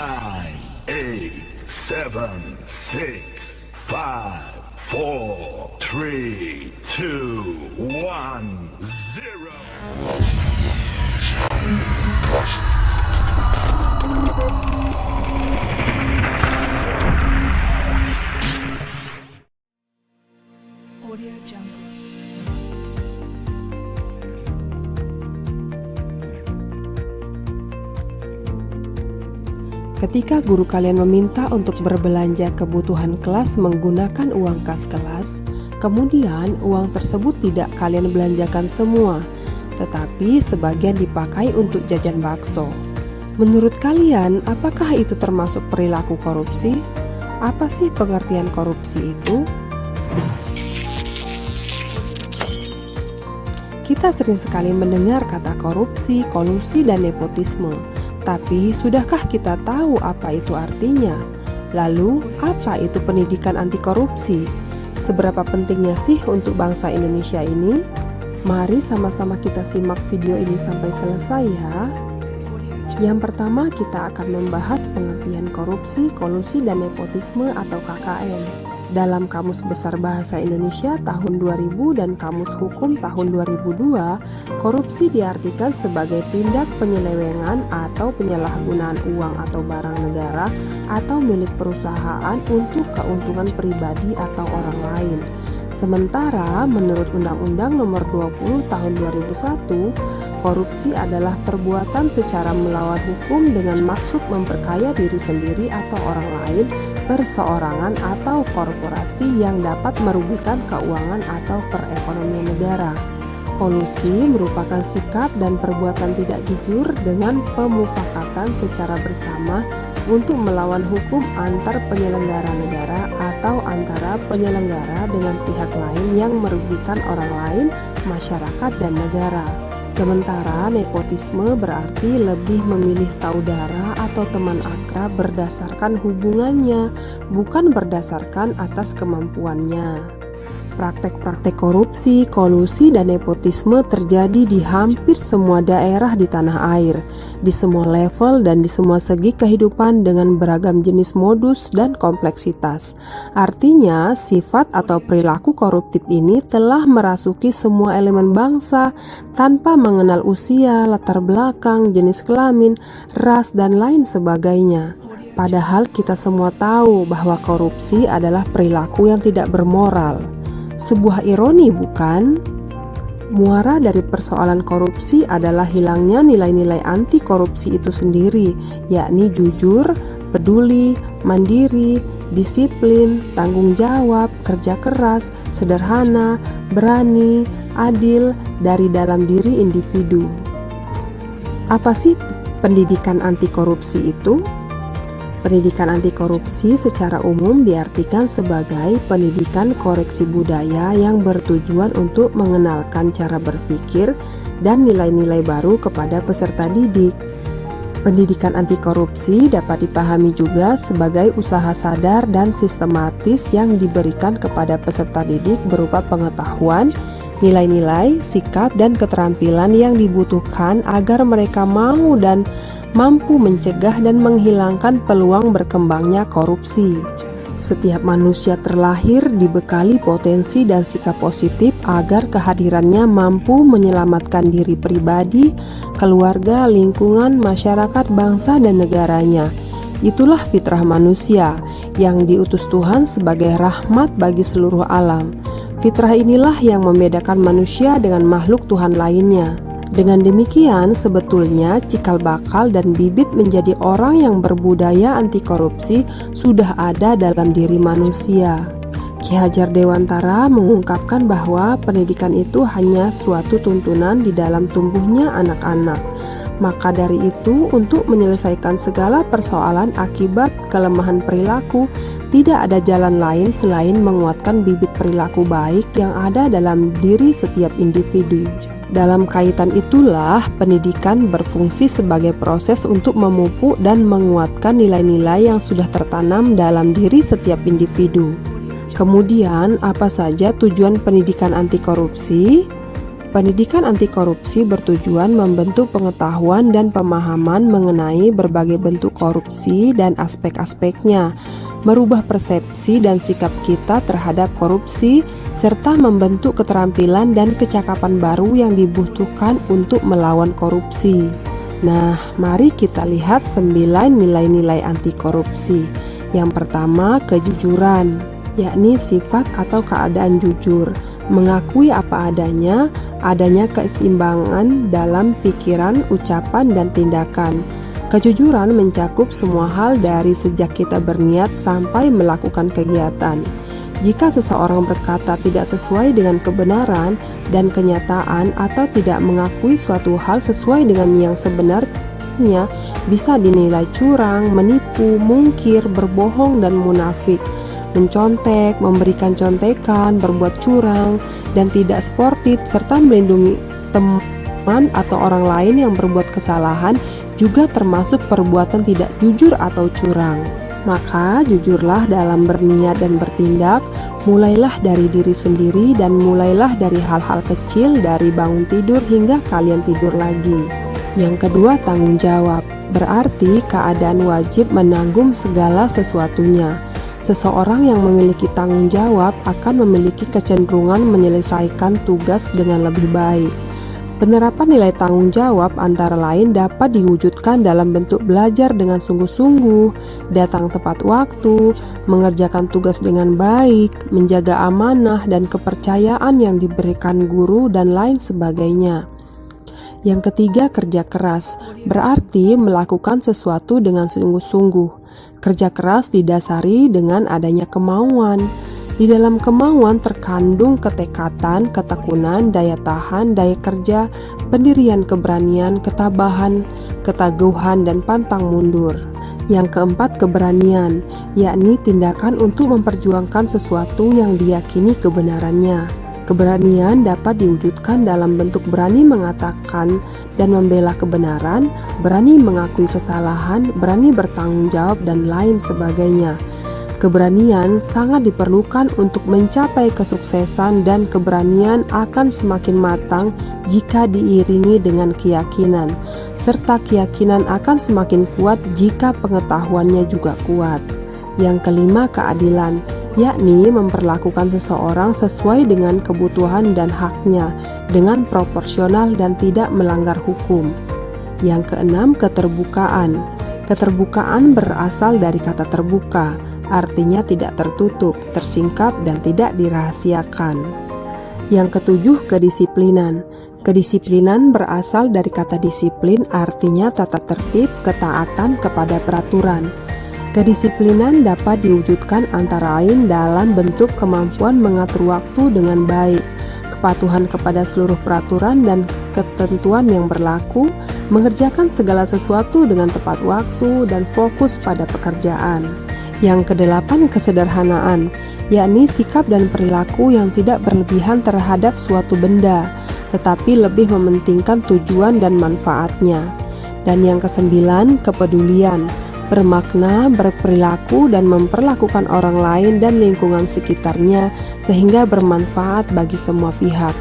nine, eight, seven, six, five, four, three, two, one, zero. Audio Jungle. Ketika guru kalian meminta untuk berbelanja kebutuhan kelas menggunakan uang kas kelas, kemudian uang tersebut tidak kalian belanjakan semua, tetapi sebagian dipakai untuk jajan bakso. Menurut kalian, apakah itu termasuk perilaku korupsi? Apa sih pengertian korupsi itu? Kita sering sekali mendengar kata korupsi, kolusi, dan nepotisme. Tapi, sudahkah kita tahu apa itu artinya? Lalu, apa itu pendidikan anti korupsi? Seberapa pentingnya sih untuk bangsa Indonesia ini? Mari sama-sama kita simak video ini sampai selesai ya. Yang pertama, kita akan membahas pengertian korupsi, kolusi, dan nepotisme atau KKN. Dalam Kamus Besar Bahasa Indonesia tahun 2000 dan Kamus Hukum tahun 2002, korupsi diartikan sebagai tindak penyelewengan atau penyalahgunaan uang atau barang negara atau milik perusahaan untuk keuntungan pribadi atau orang lain. Sementara menurut Undang-Undang Nomor 20 Tahun 2001, korupsi adalah perbuatan secara melawan hukum dengan maksud memperkaya diri sendiri atau orang lain, perseorangan atau korporasi yang dapat merugikan keuangan atau perekonomian negara. Kolusi merupakan sikap dan perbuatan tidak jujur dengan pemufakatan secara bersama untuk melawan hukum antar penyelenggara negara atau antara penyelenggara dengan pihak lain yang merugikan orang lain, masyarakat, dan negara. Sementara nepotisme berarti lebih memilih saudara atau teman akrab berdasarkan hubungannya, bukan berdasarkan atas kemampuannya. Praktek-praktek korupsi, kolusi, dan nepotisme terjadi di hampir semua daerah di tanah air, di semua level dan di semua segi kehidupan dengan beragam jenis modus dan kompleksitas. Artinya, sifat atau perilaku koruptif ini telah merasuki semua elemen bangsa tanpa mengenal usia, latar belakang, jenis kelamin, ras, dan lain sebagainya. Padahal kita semua tahu bahwa korupsi adalah perilaku yang tidak bermoral. Sebuah ironi, bukan? Muara dari persoalan korupsi adalah hilangnya nilai-nilai anti korupsi itu sendiri, yakni jujur, peduli, mandiri, disiplin, tanggung jawab, kerja keras, sederhana, berani, adil dari dalam diri individu. Apa sih pendidikan anti korupsi itu? Pendidikan anti korupsi secara umum diartikan sebagai pendidikan koreksi budaya yang bertujuan untuk mengenalkan cara berpikir dan nilai-nilai baru kepada peserta didik. Pendidikan anti korupsi dapat dipahami juga sebagai usaha sadar dan sistematis yang diberikan kepada peserta didik berupa pengetahuan, nilai-nilai, sikap, dan keterampilan yang dibutuhkan agar mereka mau dan mampu mencegah dan menghilangkan peluang berkembangnya korupsi. Setiap manusia terlahir dibekali potensi dan sikap positif agar kehadirannya mampu menyelamatkan diri pribadi, keluarga, lingkungan, masyarakat, bangsa, dan negaranya. Itulah fitrah manusia yang diutus Tuhan sebagai rahmat bagi seluruh alam. Fitrah inilah yang membedakan manusia dengan makhluk Tuhan lainnya. Dengan demikian, sebetulnya cikal bakal dan bibit menjadi orang yang berbudaya anti korupsi sudah ada dalam diri manusia. Ki Hajar Dewantara mengungkapkan bahwa pendidikan itu hanya suatu tuntunan di dalam tumbuhnya anak-anak. Maka dari itu, untuk menyelesaikan segala persoalan akibat kelemahan perilaku, tidak ada jalan lain selain menguatkan bibit perilaku baik yang ada dalam diri setiap individu. Dalam kaitan itulah, pendidikan berfungsi sebagai proses untuk memupuk dan menguatkan nilai-nilai yang sudah tertanam dalam diri setiap individu. Kemudian, apa saja tujuan pendidikan anti korupsi? Pendidikan anti korupsi bertujuan membentuk pengetahuan dan pemahaman mengenai berbagai bentuk korupsi dan aspek-aspeknya, merubah persepsi dan sikap kita terhadap korupsi, serta membentuk keterampilan dan kecakapan baru yang dibutuhkan untuk melawan korupsi. Nah, mari kita lihat 9 nilai-nilai anti korupsi. Yang pertama, kejujuran, yakni sifat atau keadaan jujur, mengakui apa adanya, adanya keseimbangan dalam pikiran, ucapan, dan tindakan. Kejujuran mencakup semua hal dari sejak kita berniat sampai melakukan kegiatan. Jika seseorang berkata tidak sesuai dengan kebenaran dan kenyataan atau tidak mengakui suatu hal sesuai dengan yang sebenarnya, bisa dinilai curang, menipu, mungkir, berbohong, dan munafik. Mencontek, memberikan contekan, berbuat curang, dan tidak sportif, serta melindungi teman atau orang lain yang berbuat kesalahan juga termasuk perbuatan tidak jujur atau curang. Maka jujurlah dalam berniat dan bertindak, mulailah dari diri sendiri dan mulailah dari hal-hal kecil, dari bangun tidur hingga kalian tidur lagi. Yang kedua, tanggung jawab, berarti keadaan wajib menanggung segala sesuatunya. Seseorang yang memiliki tanggung jawab akan memiliki kecenderungan menyelesaikan tugas dengan lebih baik. Penerapan nilai tanggung jawab antara lain dapat diwujudkan dalam bentuk belajar dengan sungguh-sungguh, datang tepat waktu, mengerjakan tugas dengan baik, menjaga amanah dan kepercayaan yang diberikan guru, dan lain sebagainya. Yang ketiga, kerja keras, berarti melakukan sesuatu dengan sungguh-sungguh. Kerja keras didasari dengan adanya kemauan. Di dalam kemauan terkandung ketekatan, ketekunan, daya tahan, daya kerja, pendirian, keberanian, ketabahan, keteguhan, dan pantang mundur. Yang keempat, keberanian, yakni tindakan untuk memperjuangkan sesuatu yang diyakini kebenarannya. Keberanian dapat diwujudkan dalam bentuk berani mengatakan dan membela kebenaran, berani mengakui kesalahan, berani bertanggung jawab, dan lain sebagainya. Keberanian sangat diperlukan untuk mencapai kesuksesan, dan keberanian akan semakin matang jika diiringi dengan keyakinan, serta keyakinan akan semakin kuat jika pengetahuannya juga kuat. Yang kelima, keadilan, yakni memperlakukan seseorang sesuai dengan kebutuhan dan haknya dengan proporsional dan tidak melanggar hukum. Yang keenam, keterbukaan. Keterbukaan berasal dari kata terbuka, artinya tidak tertutup, tersingkap, dan tidak dirahasiakan. Yang ketujuh, kedisiplinan. Kedisiplinan berasal dari kata disiplin, artinya tata tertib, ketaatan kepada peraturan. Kedisiplinan dapat diwujudkan antara lain dalam bentuk kemampuan mengatur waktu dengan baik, kepatuhan kepada seluruh peraturan dan ketentuan yang berlaku, mengerjakan segala sesuatu dengan tepat waktu, dan fokus pada pekerjaan. Yang kedelapan, kesederhanaan, yakni sikap dan perilaku yang tidak berlebihan terhadap suatu benda, tetapi lebih mementingkan tujuan dan manfaatnya. Dan yang kesembilan, kepedulian, bermakna berperilaku dan memperlakukan orang lain dan lingkungan sekitarnya sehingga bermanfaat bagi semua pihak.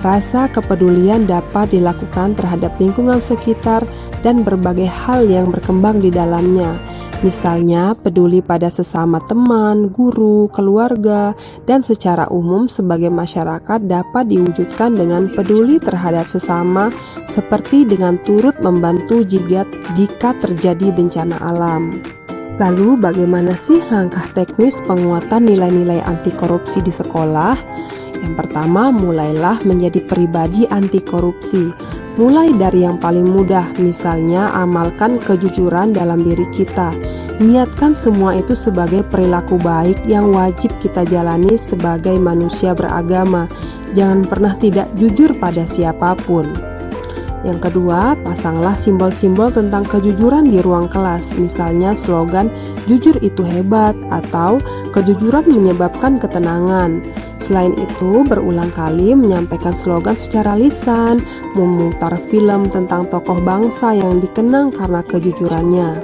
Rasa kepedulian dapat dilakukan terhadap lingkungan sekitar dan berbagai hal yang berkembang di dalamnya. Misalnya, peduli pada sesama teman, guru, keluarga, dan secara umum sebagai masyarakat dapat diwujudkan dengan peduli terhadap sesama, seperti dengan turut membantu jika terjadi bencana alam. Lalu, bagaimana sih langkah teknis penguatan nilai-nilai anti korupsi di sekolah? Yang pertama, mulailah menjadi pribadi anti korupsi. Mulai dari yang paling mudah, misalnya amalkan kejujuran dalam diri kita. Niatkan semua itu sebagai perilaku baik yang wajib kita jalani sebagai manusia beragama. Jangan pernah tidak jujur pada siapapun. Yang kedua, pasanglah simbol-simbol tentang kejujuran di ruang kelas. Misalnya slogan "Jujur itu hebat" atau "Kejujuran menyebabkan ketenangan". Selain itu, berulang kali menyampaikan slogan secara lisan, memutar film tentang tokoh bangsa yang dikenang karena kejujurannya.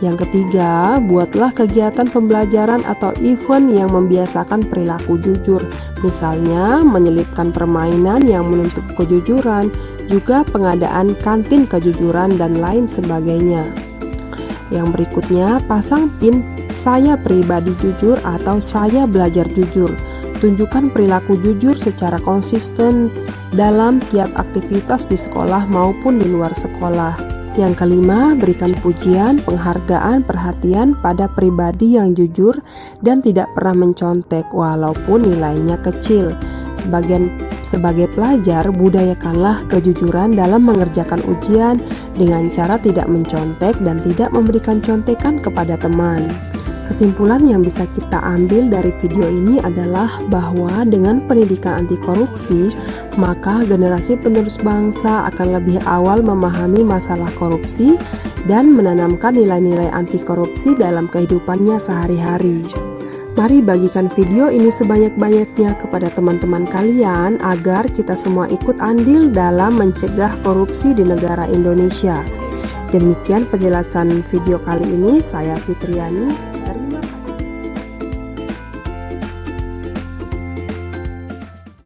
Yang ketiga, buatlah kegiatan pembelajaran atau event yang membiasakan perilaku jujur. Misalnya, menyelipkan permainan yang menuntut kejujuran, juga pengadaan kantin kejujuran dan lain sebagainya. Yang berikutnya, pasang pin "Saya pribadi jujur" atau "Saya belajar jujur". Tunjukkan perilaku jujur secara konsisten dalam tiap aktivitas di sekolah maupun di luar sekolah. Yang kelima, berikan pujian, penghargaan, perhatian pada pribadi yang jujur dan tidak pernah mencontek walaupun nilainya kecil. Sebagai pelajar, budayakanlah kejujuran dalam mengerjakan ujian dengan cara tidak mencontek dan tidak memberikan contekan kepada teman. Kesimpulan yang bisa kita ambil dari video ini adalah bahwa dengan pendidikan anti korupsi, maka generasi penerus bangsa akan lebih awal memahami masalah korupsi dan menanamkan nilai-nilai anti korupsi dalam kehidupannya sehari-hari. Mari bagikan video ini sebanyak-banyaknya kepada teman-teman kalian agar kita semua ikut andil dalam mencegah korupsi di negara Indonesia. Demikian penjelasan video kali ini, saya Fitriani.